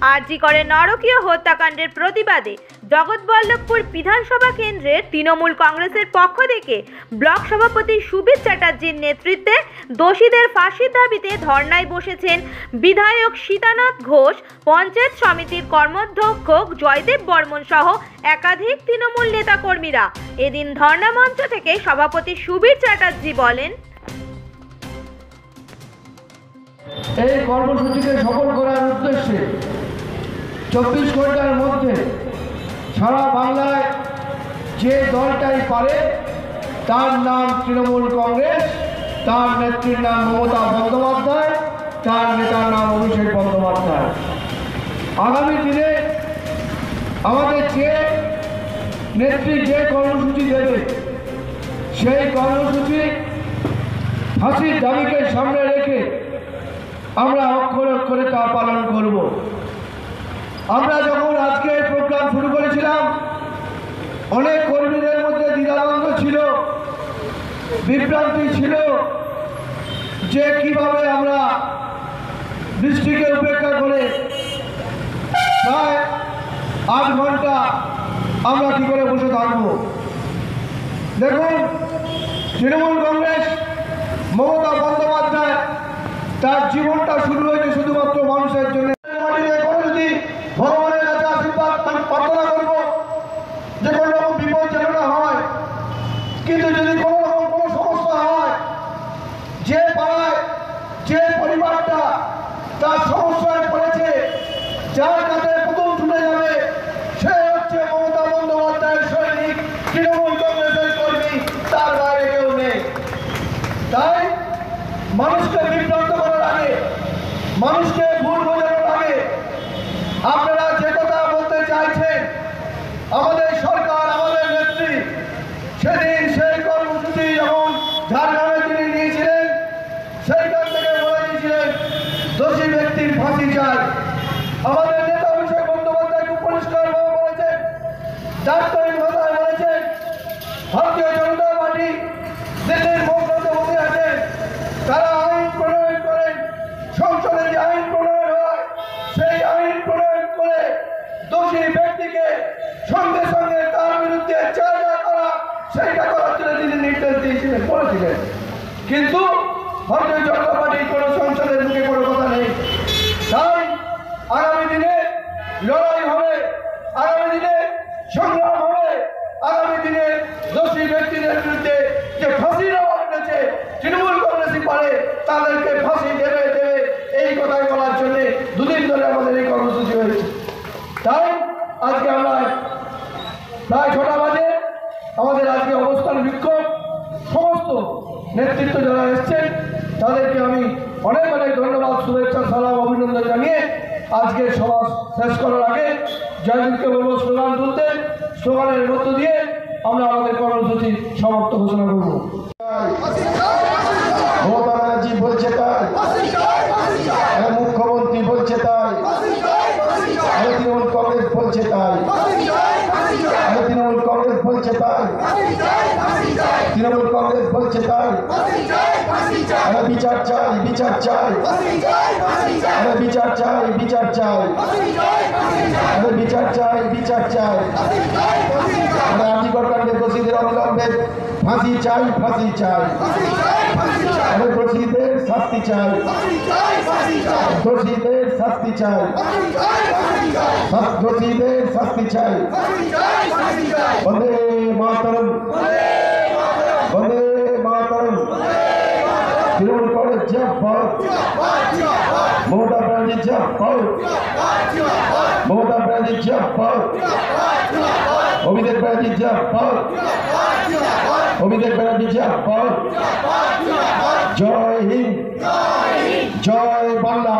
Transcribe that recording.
RG करे नरकीय हत्याकांडेर प्रतिबादे जगतबल्लभपुर विधानसभा केंद्रेर तृणमूल कांग्रेसेर पक्ष थेके ब्लक सभापति सुबीर चैटार्जीर नेतृत्वे दोषीदेर फाঁসির दाबिते धर्नाय बसेছেন विधायक सीतानाथ घोष, पंचायत समितिर कर्माध्यक्ष जयदेव बर्मन सह एकाधिक तृणमूल नेताकर्मीरा। एदिन धर्ना मंच थेके सभापति सुबीर चैटार्जी बोलेन, এই কর্মসূচিকে সফল করার উদ্দেশ্যে 24 ঘন্টার মধ্যে সারা বাংলায় যে দলটাই পারে তার নাম তৃণমূল কংগ্রেস, তার নেত্রীর নাম মমতা বন্দ্যোপাধ্যায়, তার নেতার নাম অভিষেক বন্দ্যোপাধ্যায়। আগামী দিনে আমাদের যে নেত্রী যে কর্মসূচি দেবে সেই কর্মসূচি ফাঁসির দাবিকে সামনে রেখে আমরা অক্ষরে অক্ষরে তা পালন করব। আমরা যখন আজকে প্রোগ্রাম শুরু করেছিলাম অনেক কর্মীদের মধ্যে দ্বিধাদ্বন্দ্ব ছিল, বিভ্রান্তি ছিল যে কিভাবে আমরা বৃষ্টিকে উপেক্ষা করে প্রায় 8 ঘন্টা আমরা কি করে বসে থাকব। দেখুন, তৃণমূল কংগ্রেস মমতা বন্দ্যোপাধ্যায় তার জীবনটা শুরু হয়েছে শুধুমাত্র মানুষের জন্য। যদি ভগবানের কাছে আশীর্বাদ প্রার্থনা করবো যে কোনো রকম বিপদ যেন না হয়, কিন্তু যদি কোনো রকম কোনো সমস্যা হয়, যে পাড়ায় যে পরিবারটা তার সমস্যায় পড়েছে, যার কাছে প্রথম ছুটে যাবে সে হচ্ছে মমতা বন্দ্যোপাধ্যায়ের সৈনিক, তৃণমূল কংগ্রেসের কর্মী, তার বাইরে কেউ নেই। তাই মানুষকে বিভ্রান্ত করার আগে, মানুষকে ভুল বোঝানোর আগে আপনারা যে কথা বলতে চাইছেন, আমাদের সরকার, আমাদের নেত্রী সেদিন সেই কর্মসূচি যখন ঝাড়গ্রামে তিনি নিয়েছিলেন সেইখান থেকে বলে দিয়েছিলেন দোষী ব্যক্তির ফাঁসি চাই। আমাদের নেতা অভিষেক বন্দ্যোপাধ্যায় খুব পরিষ্কারভাবে বলেছেন, ডাক্তারি ভাষায় বলেছেন, ভারতীয় জনতা পার্টি দেশের মধ্যে বসে আছেন, তারা আইন প্রণয়ন করেন, সংসদে যে আইন প্রণয়ন হয় সেই আইন প্রণয়ন করে দোষী ব্যক্তিকে সঙ্গে সঙ্গে তার বিরুদ্ধে যা যা করা সেইটা করার জন্য তিনি নির্দেশ দিয়েছিলেন, বলেছিলেন। কিন্তু ভারতীয় জনতা পার্টির কোনো সংসদের মুখে কোনো কথা নেই। তাই আগামী দিনে লড়াই হবে, আগামী দিনে সংগ্রাম হবে, আগামী দিনে দোষী ব্যক্তিদের বিরুদ্ধে যে ফাঁসির আওয়াজ উঠেছে তৃণমূল কংগ্রেসই পারে তাদেরকে ফাঁসি দেবে দেবে এই কথাই বলার জন্য দুদিন ধরে আমাদের এই কর্মসূচি হয়েছে। তাই আজকে আমরা প্রায় 6টা বাজে আমাদের আজকে অবস্থান বিক্ষোভ, সমস্ত নেতৃত্ব যারা এসছেন তাদেরকে আমি অনেক অনেক ধন্যবাদ, শুভেচ্ছা, সালাম, অভিনন্দন জানিয়ে আজকে সভা শেষ করার আগে জয়দীপকে বলবো স্লোগান তুলতে, স্লোগানের মধ্য দিয়ে আমরা আমাদের কর্মসূচি সমাপ্ত ঘোষণা করব। মমতা ব্যানার্জি বলছে তাই, মুখ্যমন্ত্রী বলছে তাই, তৃণমূল কংগ্রেস বলছে তাই, তৃণমূল কংগ্রেস বলছে তাই, তৃণমূল কংগ্রেস বলছে তাই। বিচার চাই, বিচার চাই, বিচার চাই, বিচার চাই, বিচার চাই, বিচার চাই। আর্জিকর কাণ্ডে দোষীদের অবিলম্বে ফাঁসি চাই, ফাঁসি চাই, দোষীদের শাস্তি চাই, দোষীদের শাস্তি চাই, দোষীদের শাস্তি চাই। বন্দে মাতরম, বন্দে মাতরম। তৃণমূল কংগ্রেস জিন্দাবাদ, মমতা ব্যানার্জি জিন্দাবাদ, মমতা ব্যানার্জি জিন্দাবাদ, অভিষেক ব্যানার্জি জিন্দাবাদ, অভিষেক ব্যানার্জি জিন্দাবাদ। জয় হিন্দ, জয় বাংলা।